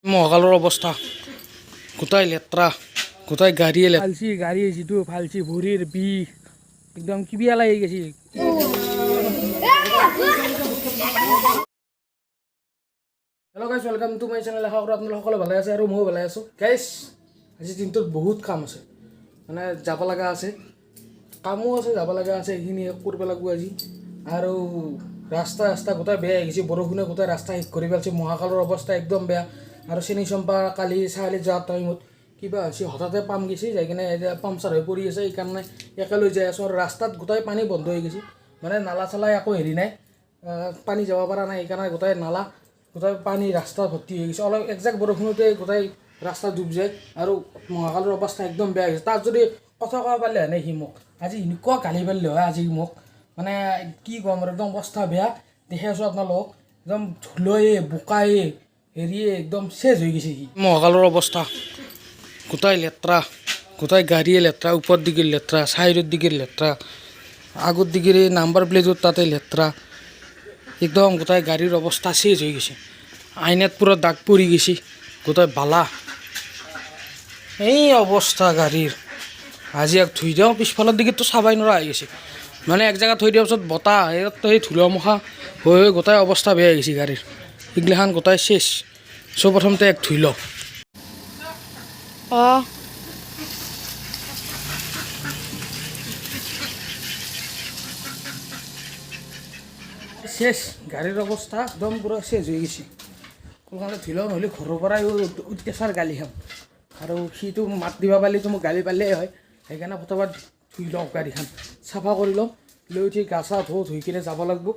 মহাকালৰ অৱস্থা গোটাই লেতেৰা গোটাই গাড়ীয়ে ফালছি গাড়ী যিটো ফালছি ভৰিৰ বিষ একদম কিবিয়া লাগি গৈছে। হেল্ল' গাইছ, ৱেলকাম টু মাই চেনেল। আশা কৰোঁ আপোনালোক সকলো ভালে আছে আৰু ময়ো ভালে আছোঁ। গাইছ, আজি দিনটোত বহুত কাম আছে, মানে যাব লগা আছে, কামো আছে, যাব লগা আছে, এইখিনি কৰিব লাগিব আজি। আৰু ৰাস্তা গোটেই বেয়া হৈ গৈছে, বৰষুণে গোটেই ৰাস্তা শেষ কৰি পেলাইছে। মহাকালৰ অৱস্থা একদম বেয়া। আৰু চেনী চম্পা কালি চাৰিআলি যোৱাৰ টাইমত কিবা হৈছে, হঠাতে পাম গৈছে, যাই কিনে এতিয়া পামচাৰ হৈ পৰি আছে, সেইকাৰণে একেলৈ যাই আছোঁ। আৰু ৰাস্তাত গোটেই পানী বন্ধ হৈ গৈছে, মানে নালা চালা একো হেৰি নাই, পানী যাব পৰা নাই, সেইকাৰণে গোটেই নালা গোটেই পানী ৰাস্তা ভৰ্তি হৈ গৈছে। অলপ একজাক বৰষুণতে গোটেই ৰাস্তা ডুব যায় আৰু মহাকালৰ অৱস্থা একদম বেয়া হৈছে। তাত যদি কথা ক'ব পাৰিলে হয় সি মোক আজি এনেকুৱা গালি পাৰিলে হয় আজি মোক, মানে কি ক'ম আৰু, একদম অৱস্থা বেয়া। দেখি আছোঁ আপোনালোকক, একদম ধুলয়ে বোকায়ে হেৰিয়ে একদম চেজ হৈ গৈছে সি। মহাকালৰ অৱস্থা গোটাই লেতেৰা, গোটাই গাড়ীয়ে লেতেৰা, ওপৰ দিগিৰ লেতেৰা, চাইডৰ দিগিৰ লেতেৰা, আগৰ দিগিৰ নাম্বাৰ প্লেটৰ তাতে লেতেৰা, একদম গোটাই গাড়ীৰ অৱস্থা চেজ হৈ গৈছে। আইনাত পূৰা দাগ পৰি গৈছে, গোটাই বালা এই অৱস্থা গাড়ীৰ। আজি ইয়াক ধুই দিওঁ, পিছফালৰ দিগিৰটো চাবাই নোৱাৰা হৈ গৈছে, মানে এক জেগাত থৈ দিয়াৰ পিছত বতাহ সেই ধূলা মখা হৈ গোটাই অৱস্থা বেয়া হৈ গৈছে গাড়ীৰ, এইগিলাখান গোটাই চেচ। চ' প্ৰথমতে এক ধুই লওঁ। চেচ, গাড়ীৰ অৱস্থা একদম পূৰা চেচ হৈ গৈছে। কোনোবালে ধুই লওঁ, নহ'লে ঘৰৰ পৰাই অত্যাচাৰ গালি খাম। আৰু সিটো মাত দিব পাৰিলেতো মোক গালি পাৰিলেই হয়, সেইকাৰণে ফটাফট ধুই লওঁ, গাড়ীখন চাফা কৰি লওঁ, লৈ উঠি গা চা ধুই কিনে যাব লাগিব।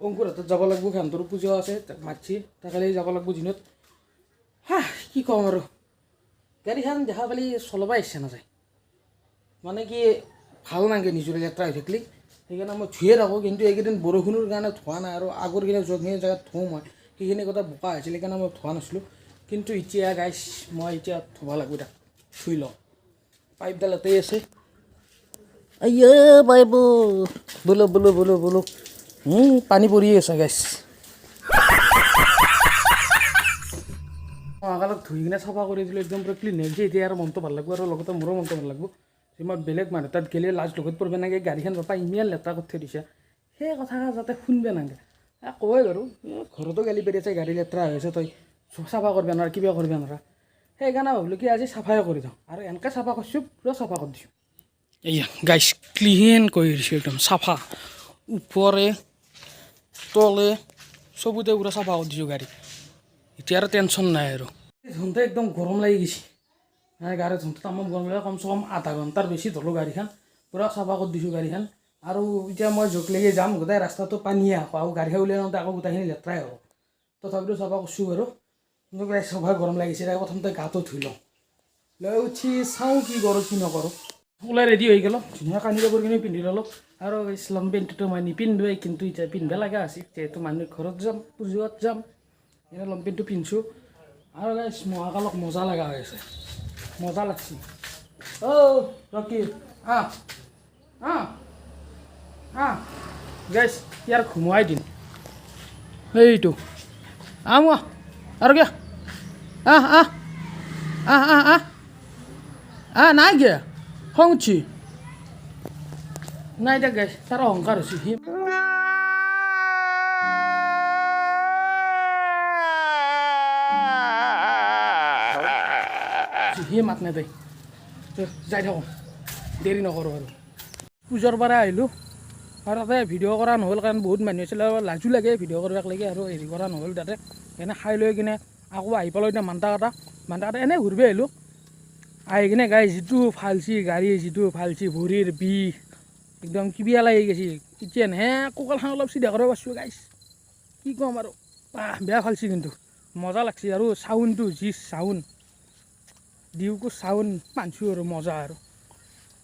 অংকুৰ হাতত যাব লাগিব, সিহঁতৰ পূজা আছে, তাক মাতছি, তাকালে যাব লাগিব দিনত। কি ক'ম আৰু, গাড়ীখন দেখা পালি চলাব ইচ্ছা নাযায়, মানে কি ভাল নালাগে নিজৰে লেতেৰা হৈ থাকিলে, সেইকাৰণে মই ধুয়ে থাকোঁ। কিন্তু এইকেইদিন বৰষুণৰ কাৰণে ধোৱা নাই, আৰু আগৰ কিনে যোনখিনি জেগাত ধোওঁ মই সেইখিনি কথা বোকা হৈছিল, সেইকাৰণে মই ধোৱা নাছিলোঁ। কিন্তু এতিয়া গাইছ, মই এতিয়া ধুব লাগিব, তাক ধুই লওঁ। পাইপডাল এতেই আছে, আইয়া পাইপ বোলো বোলো বোলো বোলো পানী পৰি আছে গাইছ। মহাকালত ধুই কিনে চাফা কৰি দিলোঁ, একদম পূৰা ক্লিন হৈ গৈছে। এতিয়া আৰু মনটো ভাল লাগিব, আৰু লগতে মোৰো মনটো ভাল লাগিব যে মই বেলেগ মানুহ তাত গ'লে লাজ লগত পৰিব নালাগে, গাড়ীখন বাপা ইমান লেতেৰা কৰি থৈ দিছে, সেই কথা যাতে শুনিব নালাগে। কয় বাৰু, ঘৰতো গালি পাৰি আছে, গাড়ী লেতেৰা হৈ আছে, তই চাফা কৰিব নোৱাৰা, কিবা কৰিব নোৱাৰা। সেইকাৰণে ভাবিলোঁ কি আজি চাফাই কৰি দিওঁ, আৰু এনেকৈ চাফা কৰিছোঁ, পূৰা চাফা কৰি দিছোঁ। এয়া গাইছ, ক্লিন কৰি দিছোঁ, একদম চাফা, ওপৰে তলে চবতে পূৰা চাফা কৰি দিছোঁ গাড়ী। এতিয়া আৰু টেনশ্যন নাই আৰু। ধোঁতে একদম গৰম লাগি গৈছে, গাড়ী ধোঁতে তামাম গৰম লাগে। কমচে কম আধা ঘণ্টাৰ বেছি ধলোঁ গাড়ীখন, পূৰা চাফা কৰি দিছোঁ গাড়ীখন। আৰু এতিয়া মই য'কলৈকে যাম গোটেই ৰাস্তাটো পানীয়ে আকৌ গাড়ীখন উলিয়াই লওঁতে আকৌ গোটেইখিনি লেতেৰাই হ'ব, তথাপিতো চাফা কৰিছোঁ বাৰু। কিন্তু চাফা গৰম লাগিছে, প্ৰথমতে গাটো ধুই লওঁ, লৈ উঠি চাওঁ কি কৰোঁ কি নকৰোঁ। ওলাই ৰেডি হৈ গ'লোঁ, ধুনীয়া কানি কাপোৰ কিনি পিন্ধি ল'লোঁ। আৰু লং পেণ্টটোতো মই নিপিন্ধোৱেই, কিন্তু এতিয়া পিন্ধিব লগা হৈছে, যিহেতু মানুহৰ ঘৰত যাম, পূজাত যাম, এতিয়া লং পেণ্টটো পিন্ধিছোঁ। আৰু গাইছ, মহাকালক মজা লগা হৈ আছে, মজা লাগছি। ৰকি গাইছ, ইয়াৰ ঘুমুৱাই দিম সেইটো মই আৰু কিয় নাই কিয়া খং উঠছি নাই দে গাইছ, তাৰ অহংকাৰ হৈছে, সি মাত নেদেই, যাই থাকোঁ, দেৰি নকৰোঁ। আৰু পূজাৰ পৰা আহিলোঁ, আৰু তাতে ভিডিঅ' কৰা নহ'ল, কাৰণ বহুত মানুহ আছিলে, লাজো লাগে ভিডিঅ' কৰিব লাগে, আৰু হেৰি কৰা নহ'ল তাতে। এনে খাই লৈ কিনে আকৌ আহি পালোঁ এতিয়া মান্তা কাটা এনেই ঘূৰিব আহিলোঁ। আহি কিনে গাই যিটো ফালছি গাড়ী, যিটো ফালছি ভৰিৰ বিষ একদম কিবিয়া লাগি গৈছে। এতিয়া হে কঁকালখন অলপ চিধা কৰিব পাৰিছোঁ গাইছ, কি ক'ম আৰু, বেয়া ফালছি কিন্তু মজা লাগছি। আৰু চাউণ্ডটো যি চাউণ্ড ডিউকো চাউণ্ড পাইছোঁ, আৰু মজা। আৰু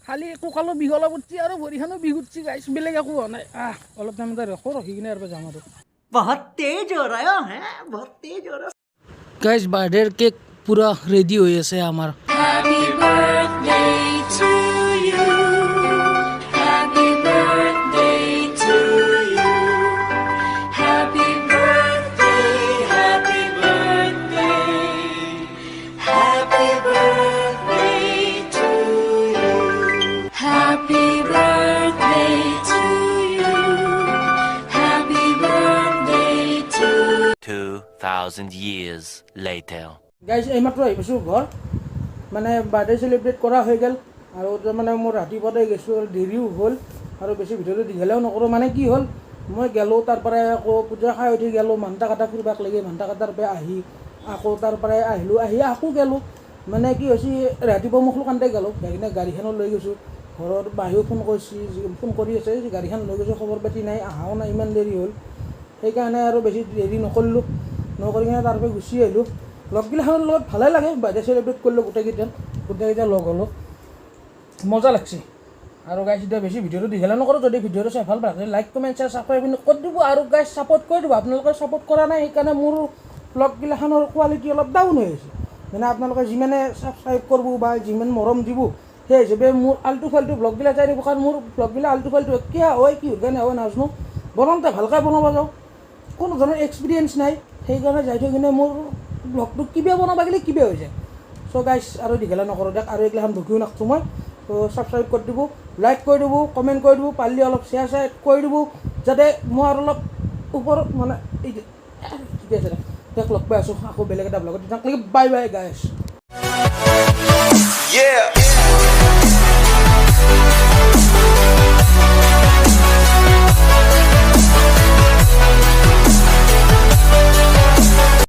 খালি কঁকালৰ বিষ অলপ উঠছি, আৰু ভৰিখনো বিষ উঠছি গাইছ, বেলেগ একো হোৱা নাই। অলপ টাইমতে ৰখি কিনে আৰু যাম আৰু। বহুত তেজ হৈ ৰহা হে, বহুত তেজ হৈ ৰহা গাইছ। বাৰ্থডেৰ কেক পূৰা ৰেডি হৈ আছে আমাৰ। Happy birthday to you, happy birthday to you, happy birthday, happy birthday, 2,000 years later. Guys এইমাত্ৰ আহি পাইছোঁ ঘৰ মানে বাৰ্থডে চেলিব্ৰেট কৰা হৈ গ'ল আৰু তাৰমানে মোৰ ৰাতিপুৱাতে গৈছোঁ আৰু দেৰিও হ'ল আৰু বেছি ভিডিঅ'টো দীঘলেও নকৰোঁ মানে কি হ'ল মই গ'লোঁ তাৰ পৰাই আকৌ পূজা খাই উঠি গ'লোঁ মানতা কাটা ফুৰিবাক লাগি মানতা কাটাৰ পৰা আহি আকৌ তাৰ পৰাই আহিলোঁ আহি আকৌ গ'লোঁ মানে কি হৈছে ৰাতিপুৱা মোক লোকানতে গ'লোঁ যাই কিনে গাড়ীখনো লৈ গৈছোঁ ঘৰৰ বাহিৰেও ফোন কৰিছে ফোন কৰি আছে যে গাড়ীখন লৈ গৈছোঁ খবৰ পাতি নাই অহাও নাই ইমান দেৰি হ'ল সেইকাৰণে আৰু বেছি দেৰি নকৰিলোঁ নকৰি কিনে তাৰ পৰা গুচি আহিলোঁ লগগিলাখনৰ লগত ভালে লাগে বাৰ্থডে চেলিব্ৰেট কৰিলোঁ গোটেইকেইটা লগ হ'লোঁ মজা লাগছে আৰু গাইজ এতিয়া বেছি ভিডিঅ'টো দীঘলে নকৰোঁ যদি ভিডিঅ'টো চাই ভাল পায় লাইক কমেণ্ট শ্বেয়াৰ ছাবস্ক্ৰাইব কৰি দিব আৰু গাইজ ছাপোৰ্ট কৰি দিব আপোনালোকে ছাপোৰ্ট কৰা নাই সেইকাৰণে মোৰ ব্লগগিলাখনৰ কোৱালিটি অলপ ডাউন হৈ আছে মানে আপোনালোকে যিমানে ছাবস্ক্ৰাইব কৰিব বা যিমান মৰম দিব সেই হিচাপে মোৰ আল্টু ফাল্টু ব্লগগিলা চাই দিব কাৰণ মোৰ ব্লগগিলা আল্টু ফাল্টু কিয় হয় কি কাৰণে হয় নাজানো বনাওঁতে ভালকৈ বনাব যাওঁ কোনো ধৰণৰ এক্সপিৰিয়েঞ্চ নাই সেইকাৰণে যাই থৈ কিনে মোৰ ব্লগটো কিবা বনাব গ'লে কিবা হৈ যায় চ' গাইজ আৰু দীঘলে নকৰোঁ দিয়ক আৰু এইগিলাখন বকিও নাথাকোঁ মই তো ছাবস্ক্ৰাইব কৰি দিব লাইক কৰি দিব কমেণ্ট কৰি দিব পাৰিলে অলপ শ্বেয়াৰ কৰি দিব যাতে মই আৰু অলপ ওপৰত মানে এই ঠিকে আছে দিয়ক লগ পাই আছোঁ আকৌ বেলেগ এটা ব্লগত বাই বাই গাইজ